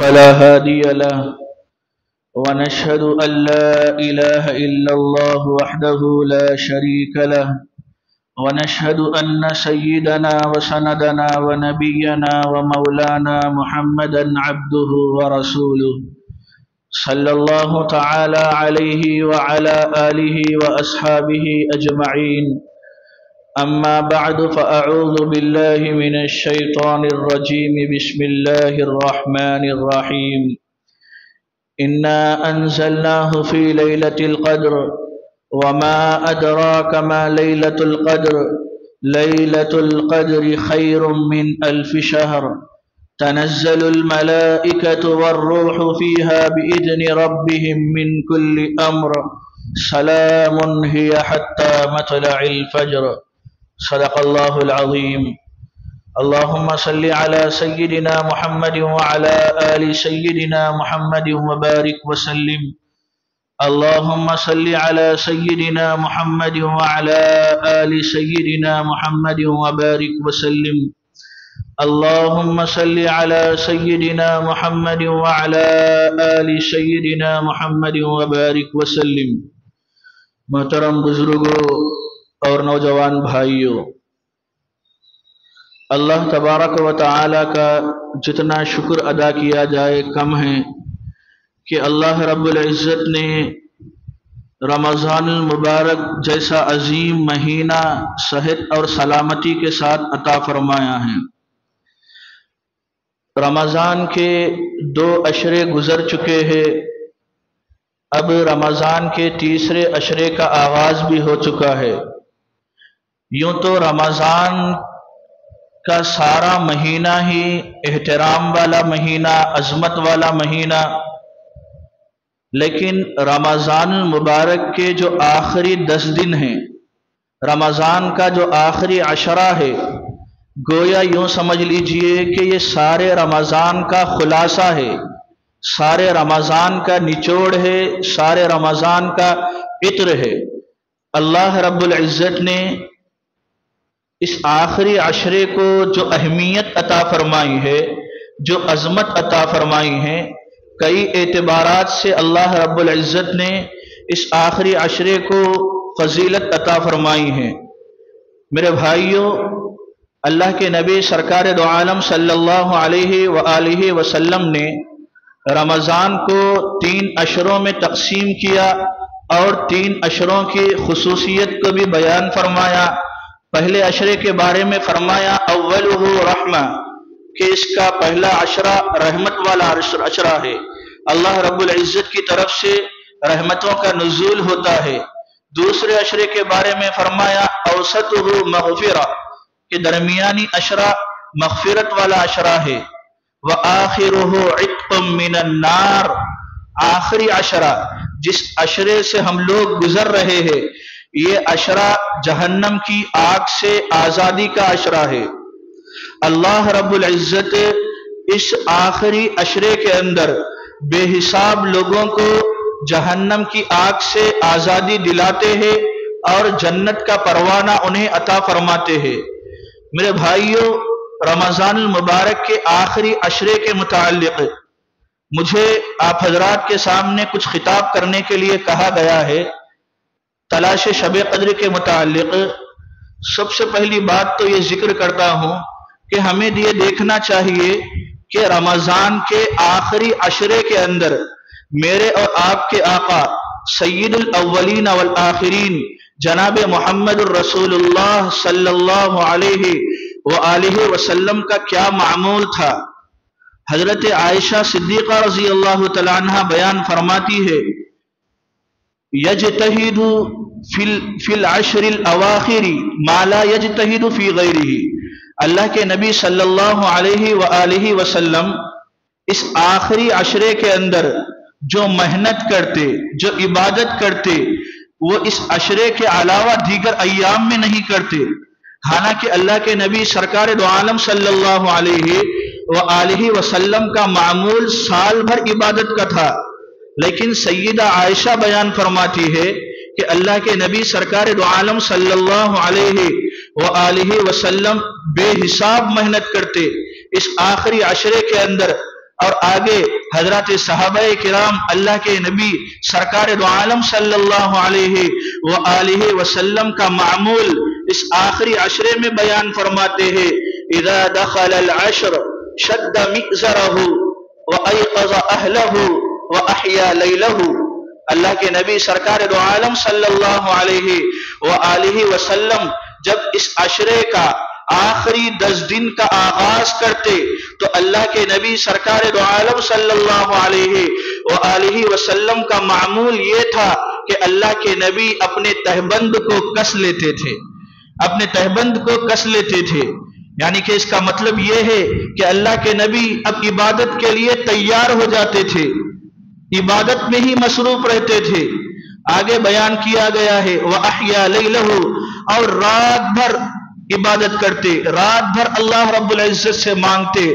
فلا هادي له ونشهد أن لا إله إلا الله وحده لا شريك له ونشهد أن سيدنا وسندنا ونبينا ومولانا محمدا عبده ورسوله صلى الله تعالى عليه وعلى آله وأصحابه أجمعين. أما بعد فأعوذ بالله من الشيطان الرجيم. بسم الله الرحمن الرحيم. إنا أنزلناه في ليلة القدر وما أدراك ما ليلة القدر ليلة القدر خير من 1000 شهر تنزل الملائكة والروح فيها بإذن ربهم من كل أمر سلام هي حتى مطلع الفجر. صدق الله العظيم. اللهم صل على سيدنا محمد وعلى آل سيدنا محمد وبارك وسلم. اللهم صل على سيدنا محمد وعلى آل سيدنا محمد وبارك وسلم. اللهم صل على سيدنا محمد وعلى آل سيدنا محمد وبارك وسلم. محترم بزرگوں اور نوجوان بھائیوں، اللہ تبارک و تعالی کا جتنا شکر ادا کیا جائے کم ہے کہ اللہ رب العزت نے رمضان المبارک جیسا عظیم مہینہ صحت اور سلامتی کے ساتھ عطا فرمایا ہے. رمضان کے 2 عشرے گزر چکے ہیں، اب رمضان کے تیسرے عشرے کا آغاز بھی ہو چکا ہے. یوں تو رمضان کا سارا مہینہ ہی احترام والا مہینہ، عظمت والا مہینہ، لیکن رمضان المبارک کے جو آخری 10 دن ہیں، رمضان کا جو آخری عشرہ ہے، گویا یوں سمجھ لیجئے کہ یہ سارے رمضان کا خلاصہ ہے، سارے رمضان کا نچوڑ ہے، سارے رمضان کا عطر ہے. اللہ رب العزت نے اس آخری عشرے کو جو اہمیت عطا فرمائی ہے، جو عظمت عطا فرمائی ہے، کئی اعتبارات سے اللہ رب العزت نے اس آخری عشرے کو فضیلت عطا فرمائی ہے. میرے بھائیوں، اللہ کے نبی سرکار دو عالم صلی اللہ علیہ وآلہ وسلم نے رمضان کو 3 عشروں میں تقسیم کیا اور 3 عشروں کی خصوصیت کو بھی بیان فرمایا. پہلے عشرے کے بارے میں فرمایا اولہ رحمہ، کہ اس کا پہلا عشرہ رحمت والا عشرہ ہے، اللہ رب العزت کی طرف سے رحمتوں کا نزول ہوتا ہے. دوسرے عشرے کے بارے میں فرمایا اوسطہ مغفرہ، کہ درمیانی عشرہ مغفرت والا عشرہ ہے. وآخرہ عتق من النار، آخری عشرہ جس عشرے سے ہم لوگ گزر رہے ہیں، یہ عشرہ جہنم کی آگ سے آزادی کا عشرہ ہے. اللہ رب العزت اس آخری عشرے کے اندر بے حساب لوگوں کو جہنم کی آگ سے آزادی دلاتے ہیں اور جنت کا پروانہ انہیں عطا فرماتے ہیں. میرے بھائیوں، رمضان المبارک کے آخری عشرے کے متعلق مجھے آپ حضرات کے سامنے کچھ خطاب کرنے کے لیے کہا گیا ہے. تلاش شب قدر کے متعلق سب سے پہلی بات تو یہ ذکر کرتا ہوں کہ ہمیں یہ دیکھنا چاہیے کہ رمضان کے آخری عشرے کے اندر میرے اور آپ کے آقا سید الاولین والآخرین جناب محمد الرسول اللہ صلی اللہ علیہ وآلہ وسلم کا کیا معمول تھا. حضرت عائشہ صدیقہ رضی اللہ تعالی عنہ بیان فرماتی ہے یجتہد فی العشر الاواخر ما لا یجتہد فی غیرہ. اللہ کے نبی صلی اللہ علیہ وآلہ وسلم اس آخری عشرے کے اندر جو محنت کرتے، جو عبادت کرتے، وہ اس عشرے کے علاوہ دیگر ایام میں نہیں کرتے. حالانکہ اللہ کے نبی سرکار دو عالم صلی اللہ علیہ وآلہ وسلم کا معمول سال بھر عبادت کا تھا، لیکن سیدہ عائشہ بیان فرماتی ہے کہ اللہ کے نبی سرکار دو عالم صلی اللہ علیہ وآلہ وسلم بے حساب محنت کرتے، اس آخری عشرے کے اندر اور آگے حضرات صحابہ کرام اللہ کے نبی سرکار دو عالم صلی اللہ علیہ وآلہ وسلم کا معمول اس آخری عشرے میں بیان فرماتے ہیں، اذا دخل العشر شد مئزرہ وایقظ اہلہ واحیا لیلہ۔ اللہ کے نبی سرکار دو عالم صلی اللہ علیہ وآلہ وسلم جب اس عشرے کا آخری 10 دن کا آغاز کرتے تو اللہ کے نبی سرکار دو عالم صلی اللہ علیہ وآلہ وسلم کا معمول یہ تھا کہ اللہ کے نبی اپنے تہبند کو کس لیتے تھے، اپنے تہبند کو کس لیتے تھے۔ یعنی کہ اس کا مطلب یہ ہے کہ اللہ کے نبی اب عبادت کے لیے تیار ہو جاتے تھے، عبادت میں ہی مصروف رہتے تھے۔ آگے بیان کیا گیا ہے وَأَحْيَا لَيْلَهُ، اور رات بھر عبادت کرتے، رات بھر اللہ رب العزت سے مانگتے،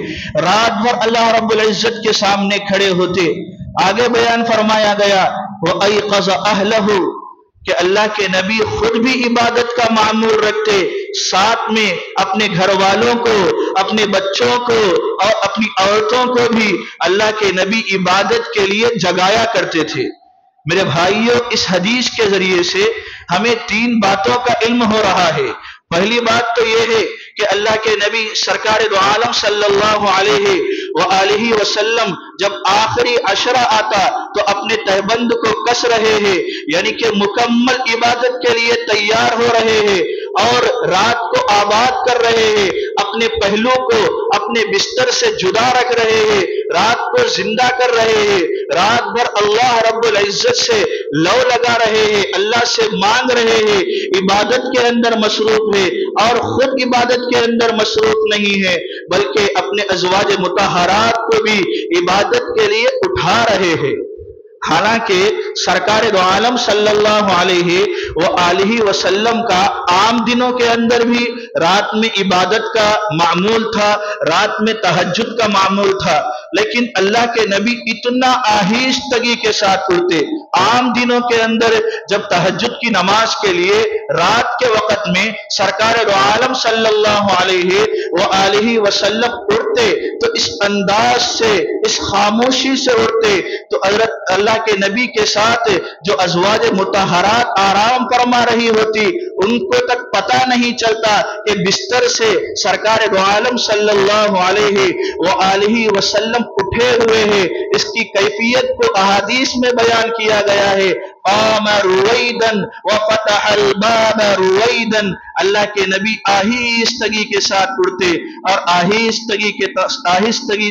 رات بھر اللہ رب العزت کے سامنے کھڑے ہوتے۔ آگے بیان فرمایا گیا وَأَيْقَظَ أَهْلَهُ، کہ اللہ کے نبی خود بھی عبادت کا معمول رکھتے، ساتھ میں اپنے گھر والوں کو، اپنے بچوں کو اور اپنی عورتوں کو بھی اللہ کے نبی عبادت کے لیے جگایا کرتے تھے۔ میرے بھائیوں، اس حدیث کے ذریعے سے ہمیں 3 باتوں کا علم ہو رہا ہے۔ پہلی بات تو یہ ہے کہ اللہ کے نبی سرکار دو عالم صلی اللہ علیہ وآلہ وسلم جب آخری عشرہ آتا تو اپنے تہبند کو کس رہے ہیں، یعنی کہ مکمل عبادت کے لیے تیار ہو رہے ہیں اور رات کو آباد کر رہے ہیں، اپنے پہلو کو اپنے بستر سے جدا رکھ رہے ہیں، رات کو زندہ کر رہے ہیں، رات بھر اللہ رب العزت سے لو لگا رہے ہیں، اللہ سے مانگ رہے ہیں، عبادت کے اندر مصروف ہے اور خود عبادت کے اندر مصروف نہیں ہے بلکہ اپنے ازواج مطہرات کو بھی عبادت کے لیے اٹھا رہے ہیں۔ حالانکہ سرکار دو عالم صلی اللہ علیہ وآلہ وسلم کا عام دنوں کے اندر بھی رات میں عبادت کا معمول تھا، رات میں تہجد کا معمول تھا، لیکن اللہ کے نبی اتنا آہستگی کے ساتھ اٹھتے۔ عام دنوں کے اندر جب تہجد کی نماز کے لیے رات کے وقت میں سرکار دو عالم صلی اللہ علیہ وآلہ وسلم اٹھتے تو اس انداز سے، اس خاموشی سے اٹھتے تو اللہ کے نبی کے ساتھ جو ازواج مطہرات آرام فرما رہی ہوتی ان کو تک پتہ نہیں چلتا کہ بستر سے سرکار دو عالم صلی اللہ علیہ وآلہ وسلم اٹھے ہوئے ہیں۔ اس کی کیفیت کو احادیث میں بیان کیا گیا ہے، قام رویدا وفتح الباب رویدا، اللہ کے نبی آہستگی کے ساتھ اٹھتے اور آہستگی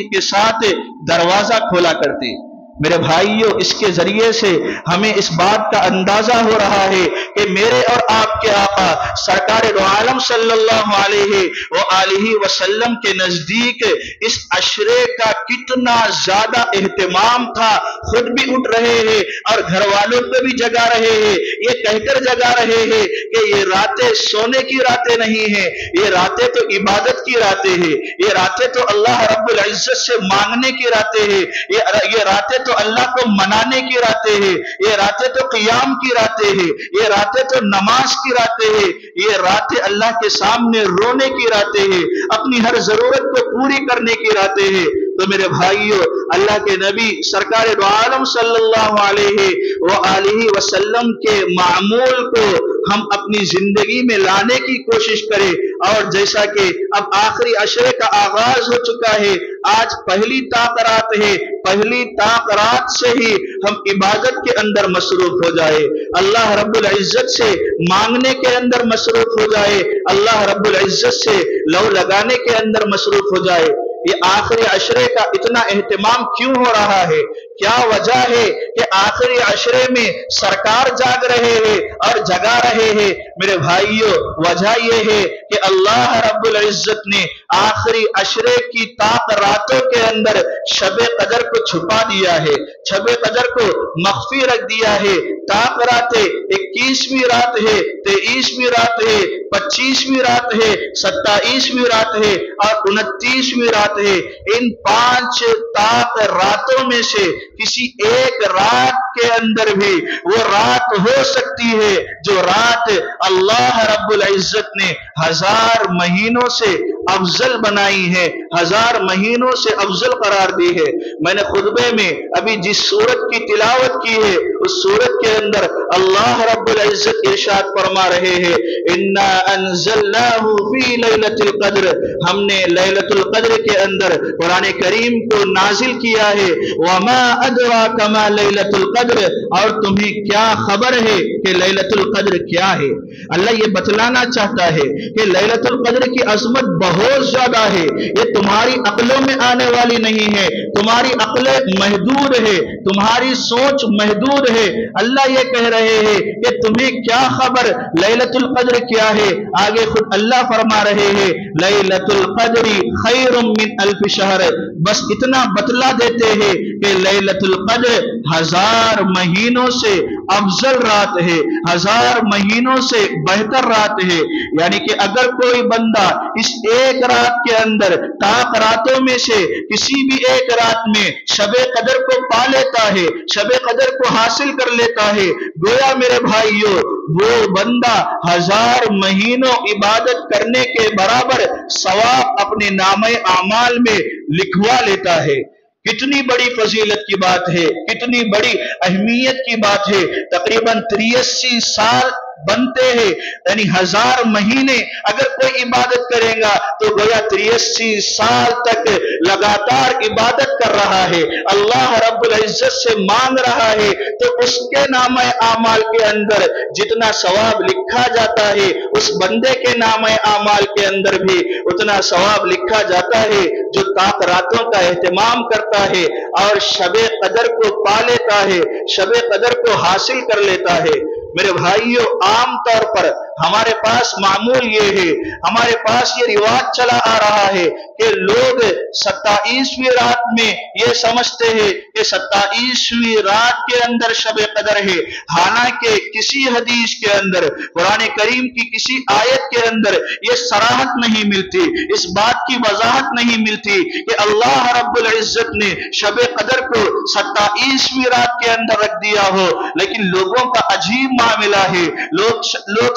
کے ساتھ دروازہ کھولا کرتے۔ میرے بھائیوں، اس کے ذریعے سے ہمیں اس بات کا اندازہ ہو رہا ہے کہ میرے اور آپ کے آقا سرکار دو عالم صلی اللہ علیہ وآلہ وسلم کے نزدیک اس عشرے کا کتنا زیادہ اہتمام تھا۔ خود بھی اٹھ رہے ہیں اور گھر والوں کو بھی جگا رہے ہیں، یہ کہہ کر جگا رہے ہیں کہ یہ راتیں سونے کی راتیں نہیں ہیں، یہ راتیں تو عبادت کی راتیں ہیں، یہ راتیں تو اللہ رب العزت سے مانگنے کی راتیں ہیں، یہ راتیں تو اللہ کو منانے کی راتیں ہیں، یہ راتیں تو قیام کی راتیں ہیں، یہ راتیں تو نماز کی راتیں ہیں، یہ راتیں اللہ کے سامنے رونے کی راتیں ہیں، اپنی ہر ضرورت کو پوری کرنے کی راتیں ہیں۔ تو میرے بھائیوں، اللہ کے نبی سرکار دو عالم صلی اللہ علیہ وآلہ وسلم کے معمول کو ہم اپنی زندگی میں لانے کی کوشش کریں، اور جیسا کہ اب آخری عشرے کا آغاز ہو چکا ہے، آج پہلی طاق رات ہے، پہلی طاق رات سے ہی ہم عبادت کے اندر مصروف ہو جائے، اللہ رب العزت سے مانگنے کے اندر مصروف ہو جائے، اللہ رب العزت سے لو لگانے کے اندر مصروف ہو جائے۔ یہ آخری عشرے کا اتنا اہتمام کیوں ہو رہا ہے؟ کیا وجہ ہے کہ آخری عشرے میں سرکار جاگ رہے ہیں اور جگا رہے ہیں؟ میرے بھائیوں، وجہ یہ ہے کہ اللہ رب العزت نے آخری عشرے کی طاق راتوں کے اندر شب قدر کو چھپا دیا ہے، شب قدر کو مخفی رکھ دیا ہے۔ طاق راتیں 21ویں رات ہے، 23ویں رات ہے، 25ویں رات ہے، 27ویں رات ہے اور 29ویں رات ہے۔ ان 5 طاق راتوں میں سے کسی ایک رات کے اندر بھی وہ رات ہو سکتی ہے جو رات اللہ رب العزت نے 1000 مہینوں سے افضل بنائی ہے، 1000 مہینوں سے افضل قرار دی ہے۔ میں نے خطبے میں ابھی جس سورت کی تلاوت کی ہے اس سورت کے اندر اللہ رب العزت ارشاد فرما رہے ہیں انا انزلناہ فی لیلۃ القدر، ہم نے لیلۃ القدر کے اندر قرآن کریم کو نازل کیا ہے۔ وما ادراک ما لیلۃ القدر، اور تمہیں کیا خبر ہے کہ لیلۃ القدر کیا ہے؟ اللہ یہ بتلانا چاہتا ہے کہ لیلۃ القدر کی عظمت بہت زیادہ ہے، یہ تمہاری عقلوں میں آنے والی نہیں ہے، تمہاری عقل محدود ہے، تمہاری سوچ محدود ہے۔ اللہ یہ کہہ رہے ہیں کہ تمہیں کیا خبر لیلۃ القدر کیا ہے؟ آگے خود اللہ فرما رہے ہیں لیلۃ القدر خیر من الف شہر، بس اتنا بتلا دیتے ہیں کہ لیلۃ القدر 1000 مہینوں سے افضل رات ہے، 1000 مہینوں سے بہتر رات ہے۔ یعنی کہ اگر کوئی بندہ اس ایک رات کے اندر طاق راتوں میں سے کسی بھی ایک رات میں شب قدر کو پا لیتا ہے، شب قدر کو حاصل کر لیتا ہے، گویا میرے بھائیوں وہ بندہ 1000 مہینوں عبادت کرنے کے برابر ثواب اپنے نامہ اعمال میں لکھوا لیتا ہے۔ کتنی بڑی فضیلت کی بات ہے، کتنی بڑی اہمیت کی بات ہے۔ تقریباً 83 سال بنتے ہیں، یعنی 1000 مہینے اگر کوئی عبادت کرے گا تو گویا 83 سال تک لگاتار عبادت کر رہا ہے، اللہ رب العزت سے مانگ رہا ہے، تو اس کے نامہ اعمال کے اندر جتنا ثواب لکھا جاتا ہے اس بندے کے نامہ اعمال کے اندر بھی اتنا ثواب لکھا جاتا ہے جو طاق راتوں کا اہتمام کرتا ہے اور شب قدر کو پا لیتا ہے، شب قدر کو حاصل کر لیتا ہے۔ میرے بھائیوں عام طور پر ہمارے پاس معمول یہ ہے، ہمارے پاس یہ رواج چلا آ رہا ہے کہ لوگ 27ویں رات میں یہ سمجھتے ہیں کہ 27ویں رات کے اندر شب قدر ہے، حالانکہ کسی حدیث کے اندر، قرآن کریم کی کسی آیت کے اندر یہ صراحت نہیں ملتی، اس بات کی وضاحت نہیں ملتی کہ اللہ رب العزت نے شب قدر کو 27ویں رات کے اندر رکھ دیا ہو۔ لیکن لوگوں کا عجیب معاملہ ہے، لوگ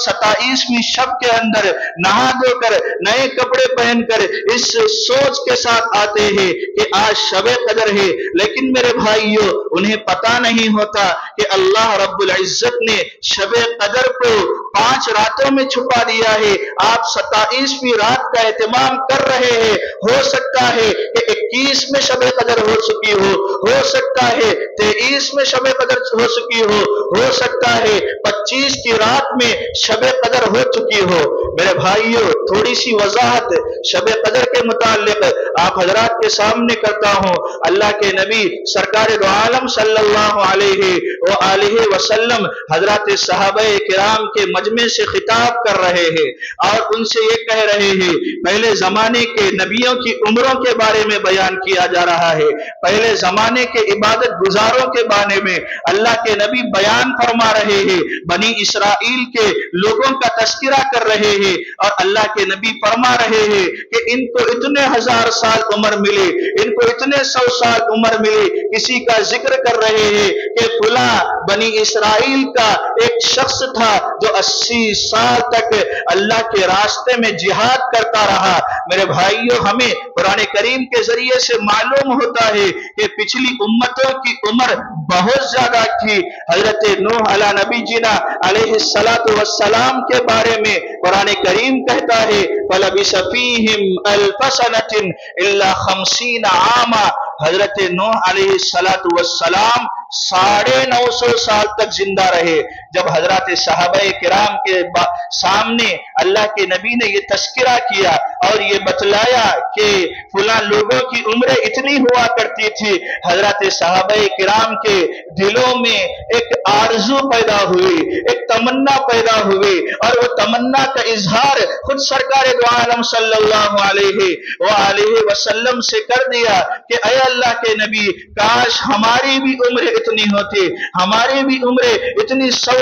27ویں شب کے اندر نہا دھو کر نئے کپڑے پہن کر اس سوچ کے ساتھ آتے ہیں کہ آج شب قدر ہے، لیکن میرے بھائیوں انہیں پتا نہیں ہوتا کہ اللہ رب العزت نے شب قدر کو 5 راتوں میں چھپا دیا ہے۔ آپ 27ویں رات کا اہتمام کر رہے ہیں، ہو سکتا ہے کہ 21 میں شب قدر ہو چکی ہو سکتا ہے 23 میں شب قدر ہو چکی ہو سکتا ہے 25 کی رات میں شب قدر ہو چکی ہو۔ میرے بھائیوں تھوڑی سی وضاحت شب قدر کے متعلق آپ حضرات کے سامنے کرتا ہوں۔ اللہ کے نبی سرکار دو عالم صلی اللہ علیہ وآلہ وسلم حضرات صحابہ کرام کے مجمع سے خطاب کر رہے ہیں اور ان سے یہ کہہ رہے ہیں، پہلے زمانے کے نبیوں کی عمروں کے بارے میں بیان کیا جا رہا ہے، پہلے زمانے کے عبادت گزاروں کے بارے میں اللہ کے نبی بیان فرما رہے ہیں، بنی اسرائیل کے لوگوں کا تذکرہ کر رہے ہیں اور اللہ کے نبی فرما رہے ہیں کہ ان کو اتنے 1000 سال عمر ملے، ان کو اتنے 100 سال عمر ملے۔ کسی کا ذکر کر رہے ہیں کہ فلاں بنی اسرائیل کا ایک شخص تھا جو 80 سال تک اللہ کے راستے میں جہاد کرتا رہا۔ میرے بھائیوں ہمیں قرآن کریم کے ذریعے سے معلوم ہوتا ہے کہ پچھلی امتوں کی عمر بہت زیادہ تھی۔ حضرت نوح علی نبی جنا علیہ السلام کے بارے میں قرآن کریم کہتا ہے فَلَبِثَ فِيهِمْ أَلْفَ سَنَةٍ إِلَّا 50 عاما، حضرت نوح علیہ السلام 950 سال تک زندہ رہے۔ جب حضرات صحابہ کرام کے سامنے اللہ کے نبی نے یہ تذکرہ کیا اور یہ بتلایا کہ فلاں لوگوں کی عمریں اتنی ہوا کرتی تھی، حضرات صحابہ کرام کے دلوں میں ایک آرزو پیدا ہوئی، ایک تمنا پیدا ہوئی اور وہ تمنا کا اظہار خود سرکار دو عالم صلی اللہ علیہ وآلہ وسلم سے کر دیا کہ اے اللہ کے نبی کاش ہماری بھی عمریں اتنی ہوتی، ہماری بھی عمریں اتنی 100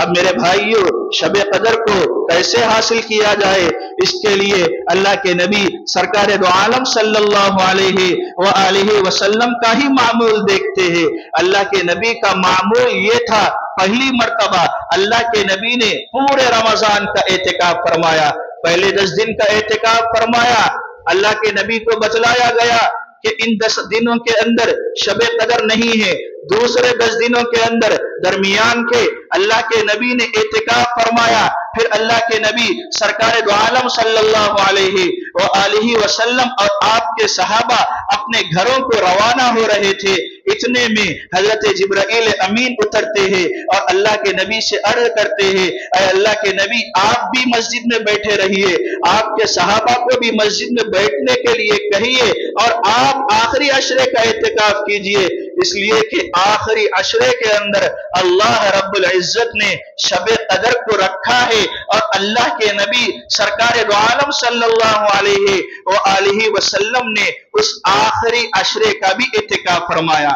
اب میرے بھائیوں شب قدر کو کیسے حاصل کیا جائے؟ اس کے لیے اللہ کے نبی سرکار دو عالم صلی اللہ علیہ وآلہ وسلم کا ہی معمول دیکھتے ہیں۔ اللہ کے نبی کا معمول یہ تھا، پہلی مرتبہ اللہ کے نبی نے پورے رمضان کا اعتکاف فرمایا، پہلے 10 دن کا اعتکاف فرمایا۔ اللہ کے نبی کو بتلایا گیا کہ ان 10 دنوں کے اندر شب قدر نہیں ہے، دوسرے 10 دنوں کے اندر درمیان کے اللہ کے نبی نے اعتکاف فرمایا۔ پھر اللہ کے نبی سرکار دو عالم صلی اللہ علیہ وآلہ وسلم اور آپ کے صحابہ اپنے گھروں کو روانہ ہو رہے تھے، اتنے میں حضرت جبرائیل امین اترتے ہیں اور اللہ کے نبی سے عرض کرتے ہیں، اے اللہ کے نبی آپ بھی مسجد میں بیٹھے رہیے، آپ کے صحابہ کو بھی مسجد میں بیٹھنے کے لیے کہیے اور آپ آخری عشرے کا اعتکاف کیجئے، اس لیے کہ آخری عشرے کے اندر اللہ رب العزت نے شب قدر کو رکھا ہے اور اللہ کے نبی سرکار دو عالم صلی اللہ علیہ وآلہ وسلم نے اس آخری عشرے کا بھی اعتکاف فرمایا۔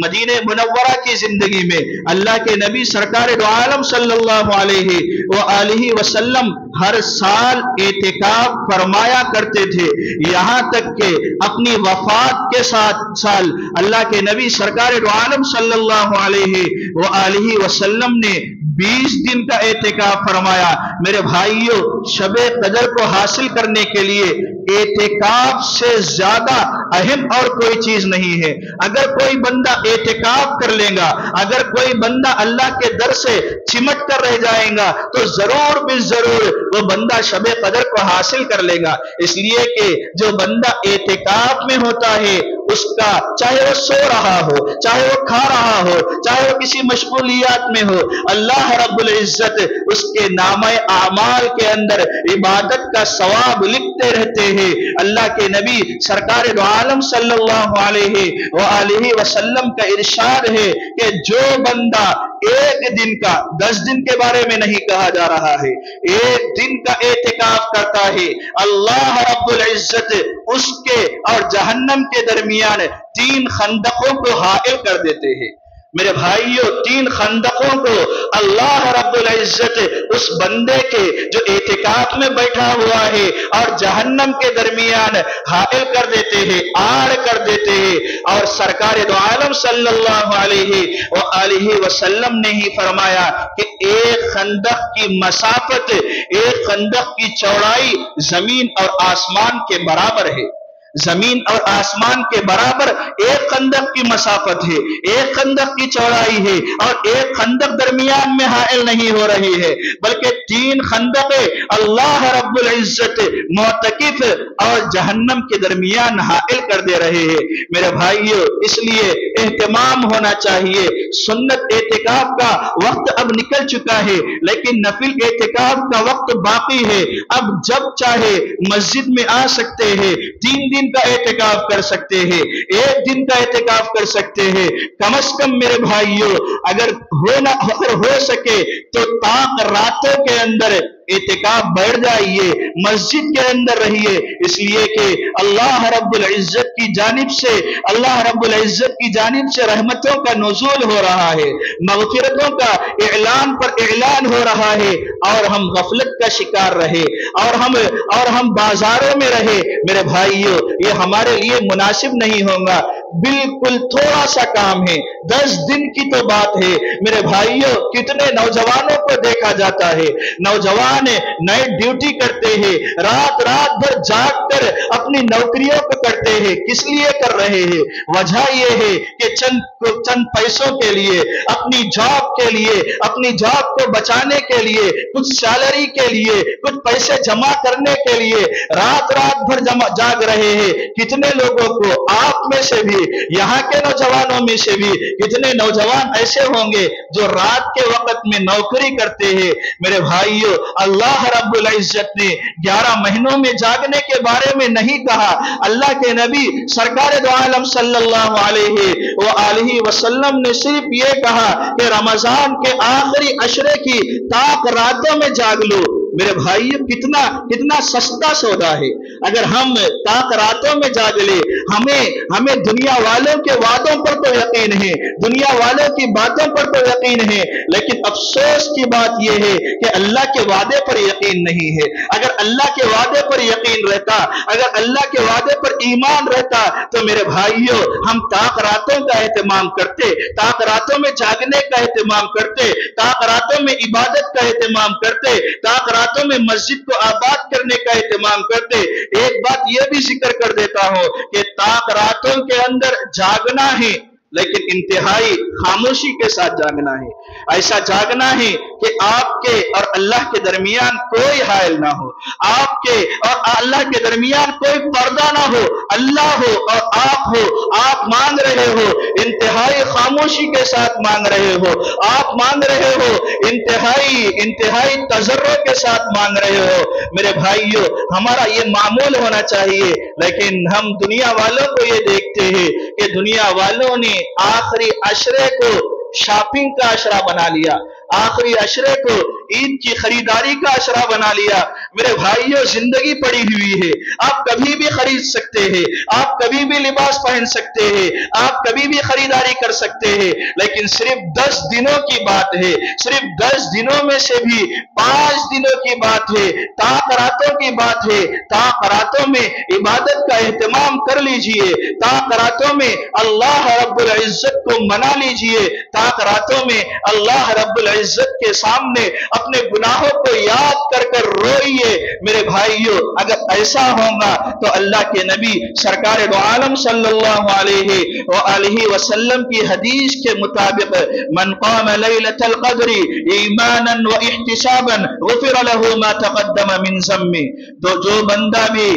مدینہ منورہ کی زندگی میں اللہ کے نبی سرکار دو عالم صلی اللہ علیہ وآلہ وسلم ہر سال اعتکاف فرمایا کرتے تھے، یہاں تک کہ اپنی وفات کے سال اللہ کے نبی سرکار دو عالم صلی اللہ علیہ وآلہ وسلم نے 20 دن کا اعتکاف فرمایا۔ میرے بھائیوں شب قدر کو حاصل کرنے کے لیے اعتکاف سے زیادہ اہم اور کوئی چیز نہیں ہے۔ اگر کوئی بندہ اعتکاف کر لے گا، اگر کوئی بندہ اللہ کے در سے چمٹ کر رہ جائے گا تو ضرور بالضرور وہ بندہ شب قدر کو حاصل کر لے گا، اس لیے کہ جو بندہ اعتکاف میں ہوتا ہے اس کا چاہے وہ سو رہا ہو، چاہے وہ کھا رہا ہو، چاہے وہ کسی مشغولیات میں ہو، اللہ رب العزت اس کے نامہ اعمال کے اندر عبادت کا ثواب لکھتے رہتے ہیں۔ اللہ کے نبی سرکار دو عالم صلی اللہ علیہ وآلہ وسلم کا ارشاد ہے کہ جو بندہ ایک دن کا، 10 دن کے بارے میں نہیں کہا جا رہا ہے، ایک دن کا اعتکاف کرتا ہے، اللہ رب العزت اس کے اور جہنم کے درمیان 3 خندقوں کو حائل کر دیتے ہیں۔ میرے بھائیوں 3 خندقوں کو اللہ رب العزت اس بندے کے جو اعتکاف میں بیٹھا ہوا ہے اور جہنم کے درمیان حائل کر دیتے ہیں، آڑ کر دیتے ہیں۔ اور سرکار دو عالم صلی اللہ علیہ وآلہ وسلم نے ہی فرمایا کہ ایک خندق کی مسافت، ایک خندق کی چوڑائی زمین اور آسمان کے برابر ہے، زمین اور آسمان کے برابر ایک خندق کی مسافت ہے، ایک خندق کی چوڑائی ہے، اور ایک خندق درمیان میں حائل نہیں ہو رہی ہے بلکہ 3 خندق اللہ رب العزت معتکف اور جہنم کے درمیان حائل کر دے رہے ہیں۔ میرے بھائیوں اس لیے اہتمام ہونا چاہیے، سنت اعتکاف کا وقت اب نکل چکا ہے لیکن نفل اعتکاف کا وقت باقی ہے، اب جب چاہے مسجد میں آ سکتے ہیں، 3 دن کا اعتکاف کر سکتے ہیں، 1 دن کا اعتکاف کر سکتے ہیں، کم از کم میرے بھائیوں اگر ہو سکے تو طاق راتوں کے اندر اعتکاف بیٹھ جائیے، مسجد کے اندر رہیے، اس لیے کہ اللہ رب العزت کی جانب سے، اللہ رب العزت کی جانب سے رحمتوں کا نزول ہو رہا ہے، مغفرتوں کا اعلان پر اعلان ہو رہا ہے، اور ہم غفلت کا شکار رہے اور ہم بازاروں میں رہے، میرے بھائیوں یہ ہمارے لیے مناسب نہیں ہوگا۔ بالکل تھوڑا سا کام ہے، 10 دن کی تو بات ہے میرے بھائیوں، کتنے نوجوانوں کو دیکھا جاتا ہے، نوجوان نائٹ ڈیوٹی کرتے ہیں، رات بھر جاگ کر اپنی نوکریوں کو کرتے ہیں، کس لیے کر رہے ہیں؟ وجہ یہ ہے کہ چند پیسوں کے لیے، اپنی جاب کے لیے، اپنی جاب کو بچانے کے لیے، کچھ سیلری کے لیے، کچھ پیسے جمع کرنے کے لیے رات بھر جاگ رہے ہیں۔ کتنے لوگوں کو، آپ میں سے بھی، یہاں کے نوجوانوں میں سے بھی کتنے نوجوان ایسے ہوں گے جو رات کے وقت میں نوکری کرتے ہیں؟ میرے بھائیوں اللہ رب العزت نے 11 مہینوں میں جاگنے کے بارے میں نہیں کہا، اللہ کے نبی سرکار دو عالم صلی اللہ علیہ وآلہ وسلم نے صرف یہ کہا کہ رمضان کے آخری عشرے کی طاق راتوں میں جاگ لو، میرے بھائیو کتنا سستا سودا ہے. اگر ہم طاق راتوں میں جاگ لے, ہمیں دنیا والوں کے وعدوں پر تو یقین ہے, دنیا والوں کی باتوں پر تو یقین ہے, لیکن افسوس کی بات یہ ہے کہ اللہ کے وعدے پر یقین نہیں ہے. اگر اللہ کے وعدے پر یقین رہتا, اگر اللہ کے وعدے پر ایمان رہتا, تو میرے بھائیوں ہم طاق راتوں کا اہتمام کرتے, طاق راتوں میں جاگنے کا اہتمام کرتے, طاق راتوں میں عبادت کا اہتمام کرتے, طاق راتوں میں مسجد کو آباد کرنے کا اہتمام کرتے. ایک بات یہ بھی ذکر کر دیتا ہوں کہ طاق راتوں کے اندر جاگنا ہے, لیکن انتہائی خاموشی کے ساتھ جاگنا ہے. ایسا جاگنا ہے کہ آپ کے اور اللہ کے درمیان کوئی حائل نہ ہو, آپ کے اور اللہ کے درمیان کوئی پردہ نہ ہو, اللہ ہو اور آپ ہو, آپ مانگ رہے ہو انتہائی خاموشی کے ساتھ مانگ رہے ہو, آپ مانگ رہے ہو انتہائی تضرع کے ساتھ مانگ رہے ہو. میرے بھائیو ہمارا یہ معمول ہونا چاہیے, لیکن ہم دنیا والوں کو یہ دیکھتے ہیں کہ دنیا والوں نے آخری عشرے کو شاپنگ کا عشرہ بنا لیا, آخری عشرے کو عید کی خریداری کا عشرہ بنا لیا. میرے بھائیوں زندگی پڑی ہوئی ہے, آپ کبھی بھی خرید سکتے ہیں, آپ کبھی بھی لباس پہن سکتے ہیں, آپ کبھی بھی خریداری کر سکتے ہیں, لیکن صرف 10 دنوں کی بات ہے, صرف 10 دنوں میں سے بھی 5 دنوں کی بات ہے, طاق راتوں کی بات ہے. طاق راتوں میں عبادت کا اہتمام کر لیجئے, طاق راتوں میں اللہ رب العزت کو منا لیجئے, طاق راتوں میں اللہ رب العزت کے سامنے اپنے گناہوں کو یاد کر کر روئیے. میرے بھائیو اگر ایسا ہوگا تو اللہ کے نبی سرکار دو عالم صلی اللہ علیہ وآلہ وسلم کی حدیث کے مطابق من قام لیلۃ القدر ایمانا واحتسابا غفر له ما تقدم من ذنبه. تو جو بندہ بھی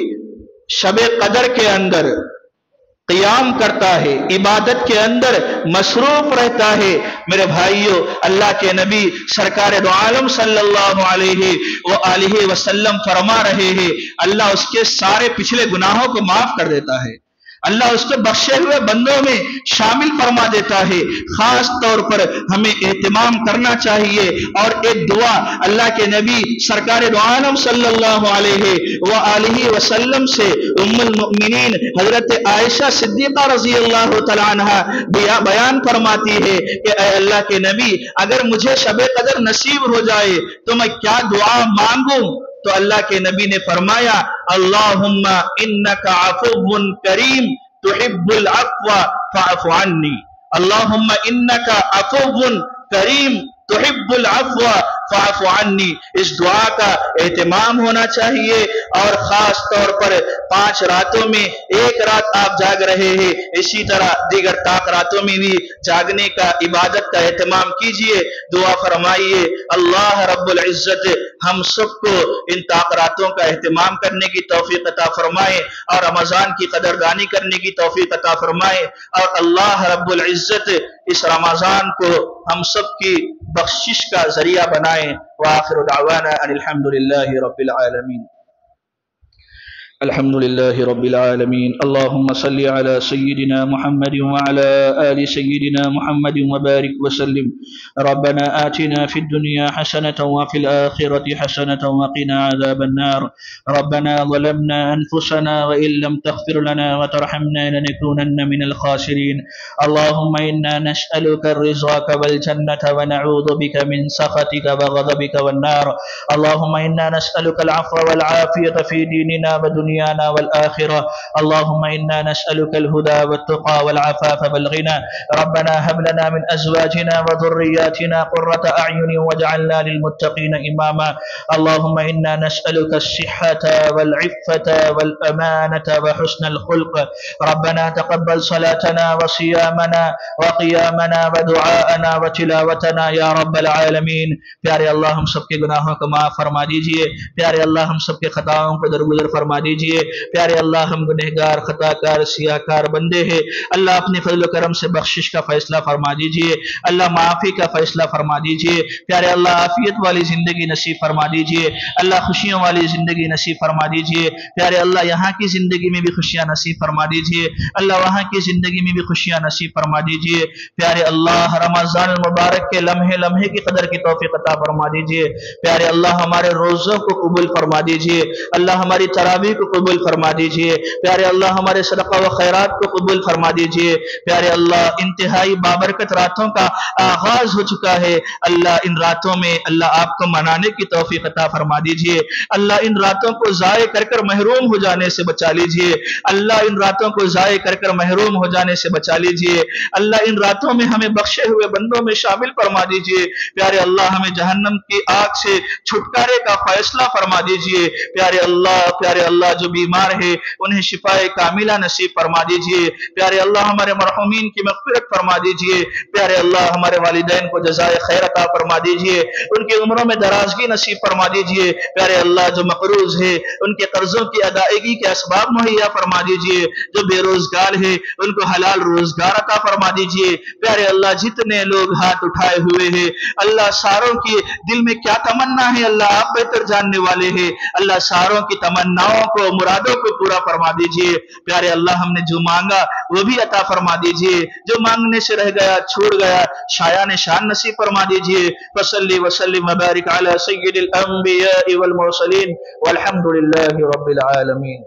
شب قدر کے اندر قیام کرتا ہے, عبادت کے اندر مصروف رہتا ہے, میرے بھائیو اللہ کے نبی سرکار دو عالم صلی اللہ علیہ وآلہ وسلم فرما رہے ہیں اللہ اس کے سارے پچھلے گناہوں کو معاف کر دیتا ہے, اللہ اس کو بخشے ہوئے بندوں میں شامل فرما دیتا ہے. خاص طور پر ہمیں اہتمام کرنا چاہیے. اور ایک دعا اللہ کے نبی سرکار دو عالم صلی اللہ علیہ وآلہ وسلم سے ام المؤمنین حضرت عائشہ صدیقہ رضی اللہ تعالیٰ عنہ بیان فرماتی ہے کہ اے اللہ کے نبی اگر مجھے شب قدر نصیب ہو جائے تو میں کیا دعا مانگوں؟ تو اللہ کے نبی نے فرمایا اللہم انکا عفو کریم تحب العفو فاعف عنی. اللہم انکا عفو کریم تحب العفو فاعف عنی. اس دعا کا اہتمام ہونا چاہیے. اور خاص طور پر 5 راتوں میں ایک رات آپ جاگ رہے ہیں, اسی طرح دیگر طاق راتوں میں بھی جاگنے کا عبادت کا اہتمام کیجئے. دعا فرمائیے اللہ رب العزت ہم سب کو ان طاق راتوں کا اہتمام کرنے کی توفیق عطا فرمائے اور رمضان کی قدردانی کرنے کی توفیق عطا فرمائے, اور اللہ رب العزت اس رمضان کو ہم سب کی بخشش کا ذریعہ بنائیں. وآخر دعوانا ان الحمدللہ رب العالمین. الحمد لله رب العالمين. اللهم صل على سيدنا محمد وعلى آل سيدنا محمد وبارك وسلم. ربنا آتنا في الدنيا حسنة وفي الآخرة حسنة وقنا عذاب النار. ربنا ظلمنا أنفسنا وإن لم تغفر لنا وترحمنا لنكونن من الخاسرين. اللهم إنا نسألك رضاك والجنة ونعوذ بك من سخطك وغضبك والنار. اللهم إنا نسألك العفو والعافية في ديننا ودنيانا والآخرة. اللهم إنا نسألك الهدى والتقى والعفاف والغنى. ربنا هب لنا من أزواجنا وذرياتنا قرة أعين واجعلنا للمتقين إماما. اللهم إنا نسألك الصحة والعفة والأمانة وحسن الخلق. ربنا تقبل صلاتنا وصيامنا وقيامنا ودعاءنا وتلاوتنا يا رب العالمين. پیارے اللہ ہم سب کے گناہوں کو معاف فرما دیجئے. پیارے اللہ ہم سب کے خطاؤں کو درگزر فرما دیجئے. دیجئے۔ پیارے اللہ ہم گنہگار خطا کار سیاہ کار بندے ہیں، اللہ اپنے فضل و کرم سے بخشش کا فیصلہ فرما دیجئے، اللہ معافی کا فیصلہ فرما دیجئے۔ پیارے اللہ عافیت والی زندگی نصیب فرما دیجئے، اللہ خوشیوں والی زندگی نصیب فرما دیجئے۔ پیارے اللہ یہاں کی زندگی میں بھی خوشیاں نصیب فرما دیجئے، اللہ وہاں کی زندگی میں بھی خوشیاں نصیب فرما دیجئے۔ پیارے اللہ رمضان المبارک کے لمحے لمحے کی قدر کی توفیق عطا فرما دیجئے۔ پیارے اللہ ہمارے روزوں کو قبول فرما دیجئے، اللہ ہماری تراویح کو قبول فرما دیجئے۔ پیارے اللہ ہمارے صدقہ و خیرات کو قبول فرما دیجئے۔ پیارے اللہ انتہائی بابرکت راتوں کا آغاز ہو چکا ہے، اللہ ان راتوں میں اللہ آپ کو منانے کی توفیق عطا فرما دیجئے، اللہ ان راتوں کو ضائع کر کر محروم ہو جانے سے بچا لیجئے، اللہ ان راتوں کو ضائع کر کر محروم ہو جانے سے بچا لیجئے، اللہ ان راتوں میں ہمیں بخشے ہوئے بندوں میں شامل فرما دیجئے۔ پیارے اللہ ہمیں جہنم کی آگ سے چھٹکارے کا فیصلہ فرما دیجئے۔ پیارے اللہ جو بیمار ہے انہیں شفاء کاملہ نصیب فرما دیجئے۔ پیارے اللہ ہمارے مرحومین کی مغفرت فرما دیجئے۔ پیارے اللہ ہمارے والدین کو جزائے خیر عطا فرما دیجئے، ان کی عمروں میں درازگی نصیب فرما دیجئے۔ پیارے اللہ جو مقروض ہے ان کے قرضوں کی ادائیگی کے اسباب مہیا فرما دیجئے، جو بے روزگار ہے ان کو حلال روزگار عطا فرما دیجئے۔ پیارے اللہ جتنے لوگ ہاتھ اٹھائے ہوئے ہیں اللہ ساروں کی دل میں کیا تمنا ہے اللہ آپ بہتر جاننے والے ہیں، اللہ ساروں کی تمناؤں کو مرادوں کو پورا فرما دیجئے۔ پیارے اللہ ہم نے جو مانگا وہ بھی عطا فرما دیجئے، جو مانگنے سے رہ گیا چھوڑ گیا شایان شان نصیب فرما دیجئے۔ وصلی وسلم وبارک علی سید الانبیاء والمرسلین والحمد للہ رب العالمین۔